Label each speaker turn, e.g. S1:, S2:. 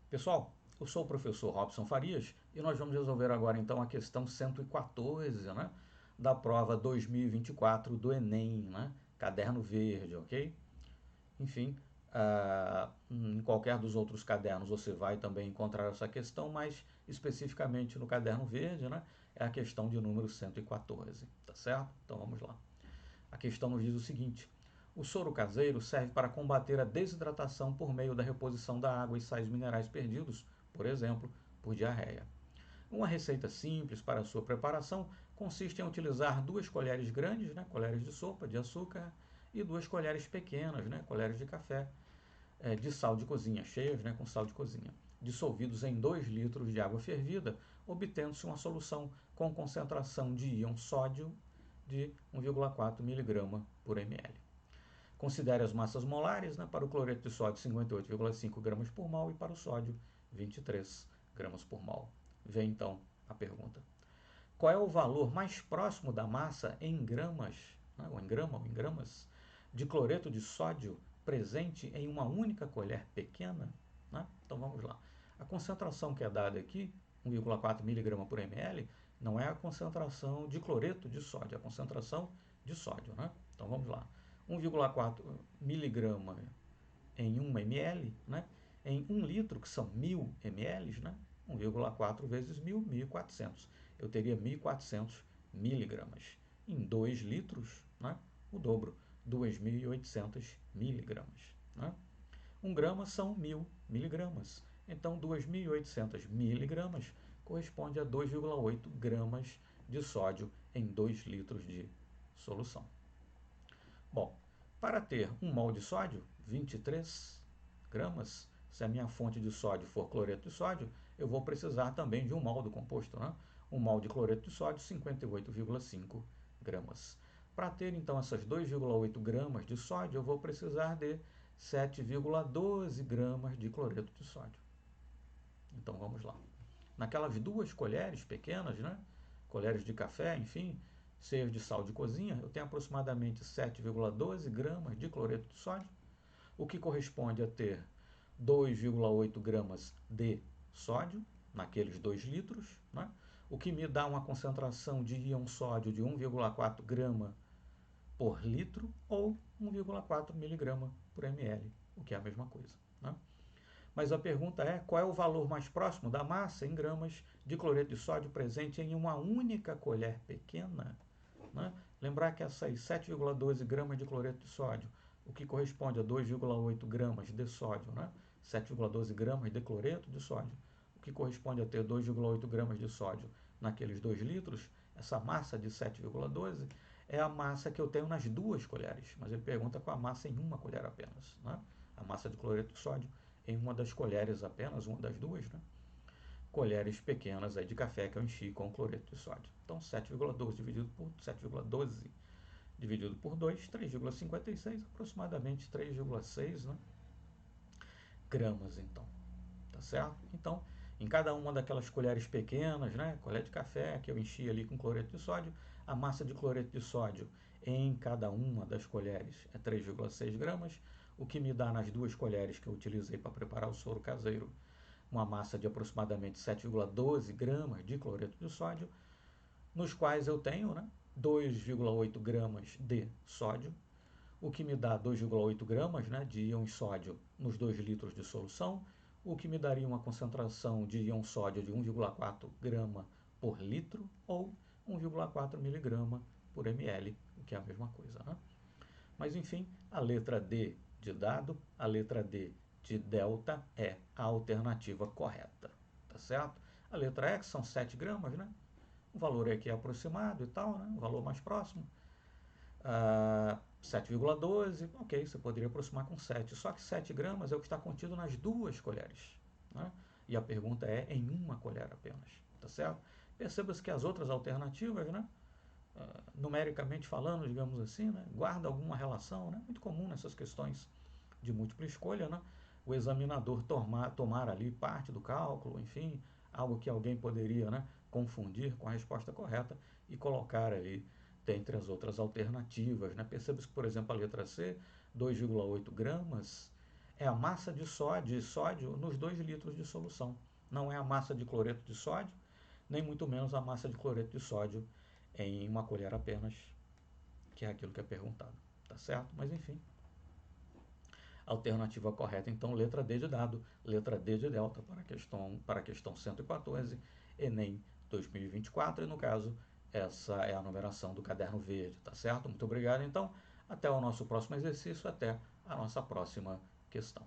S1: Pessoal, eu sou o professor Robson Farias e nós vamos resolver agora então a questão 114, né, da prova 2024 do Enem, né, caderno verde, ok? Enfim, em qualquer dos outros cadernos você vai também encontrar essa questão, mas especificamente no caderno verde, né, é a questão de número 114, tá certo? Então vamos lá. A questão nos diz o seguinte: o soro caseiro serve para combater a desidratação por meio da reposição da água e sais minerais perdidos, por exemplo, por diarreia. Uma receita simples para sua preparação consiste em utilizar 2 colheres grandes, né, colheres de sopa de açúcar, e 2 colheres pequenas, né, colheres de café, de sal de cozinha, cheias, né, com sal de cozinha, dissolvidos em 2 litros de água fervida, obtendo-se uma solução com concentração de íon sódio de 1,4 mg por ml. Considere as massas molares, né, para o cloreto de sódio 58,5 gramas por mol e para o sódio 23 gramas por mol. Vem então a pergunta: qual é o valor mais próximo da massa em gramas, né, ou em grama ou em gramas, de cloreto de sódio presente em uma única colher pequena? Né? Então vamos lá. A concentração que é dada aqui, 1,4 mg por ml, não é a concentração de cloreto de sódio, é a concentração de sódio. Né? Então vamos lá. 1,4 miligrama em 1 ml, né? Em 1 litro, que são 1000 ml, né? 1,4 vezes 1000, 1400. Eu teria 1400 miligramas. Em 2 litros, né? O dobro, 2800 miligramas. Né? 1 grama são 1000 miligramas. Então, 2800 miligramas corresponde a 2,8 gramas de sódio em 2 litros de solução. Bom, para ter 1 mol de sódio, 23 gramas, se a minha fonte de sódio for cloreto de sódio, eu vou precisar também de 1 mol do composto, né? 1 mol de cloreto de sódio, 58,5 gramas. Para ter então essas 2,8 gramas de sódio, eu vou precisar de 7,12 gramas de cloreto de sódio. Então vamos lá. Naquelas 2 colheres pequenas, né? Colheres de café, enfim, cheias de sal de cozinha, eu tenho aproximadamente 7,12 gramas de cloreto de sódio, o que corresponde a ter 2,8 gramas de sódio naqueles 2 litros, né? O que me dá uma concentração de íon sódio de 1,4 grama por litro ou 1,4 miligrama por ml, o que é a mesma coisa. Né? Mas a pergunta é: qual é o valor mais próximo da massa em gramas de cloreto de sódio presente em uma única colher pequena? Né? Lembrar que essas 7,12 gramas de cloreto de sódio, o que corresponde a 2,8 gramas de sódio, né? 7,12 gramas de cloreto de sódio, o que corresponde a ter 2,8 gramas de sódio naqueles 2 litros, essa massa de 7,12 é a massa que eu tenho nas 2 colheres, mas ele pergunta qual a massa em uma colher apenas. Né? A massa de cloreto de sódio em uma das colheres apenas, uma das 2, né? Colheres pequenas aí de café que eu enchi com cloreto de sódio. Então 7,12 dividido por 7,12 dividido por 2, 3,56, aproximadamente 3,6, né, gramas então. Tá certo? Então, em cada uma daquelas colheres pequenas, né, colher de café que eu enchi ali com cloreto de sódio, a massa de cloreto de sódio em cada uma das colheres é 3,6 gramas, o que me dá nas 2 colheres que eu utilizei para preparar o soro caseiro uma massa de aproximadamente 7,12 gramas de cloreto de sódio, nos quais eu tenho, né, 2,8 gramas de sódio, o que me dá 2,8 gramas, né, de íon sódio nos 2 litros de solução, o que me daria uma concentração de íon sódio de 1,4 grama por litro ou 1,4 miligrama por ml, o que é a mesma coisa. Né? Mas enfim, a letra D de dado, a letra D de delta é a alternativa correta. Tá certo? A letra E, que são 7 gramas, né? O valor aqui é aproximado e tal, né? O valor mais próximo. 7,12, ok, você poderia aproximar com 7. Só que 7 gramas é o que está contido nas 2 colheres. Né? E a pergunta é em uma colher apenas. Tá certo? Perceba-se que as outras alternativas, né? Numericamente falando, digamos assim, né, guarda alguma relação, né, muito comum nessas questões de múltipla escolha, né, o examinador tomar ali parte do cálculo, enfim, algo que alguém poderia, né, confundir com a resposta correta e colocar ali dentre as outras alternativas. Né. Perceba-se que, por exemplo, a letra C, 2,8 gramas, é a massa de sódio nos 2 litros de solução. Não é a massa de cloreto de sódio, nem muito menos a massa de cloreto de sódio em uma colher apenas, que é aquilo que é perguntado, tá certo? Mas enfim, alternativa correta, então, letra D de dado, letra D de delta para a questão 114, Enem 2024, e no caso, essa é a numeração do caderno verde, tá certo? Muito obrigado, então, até o nosso próximo exercício, até a nossa próxima questão.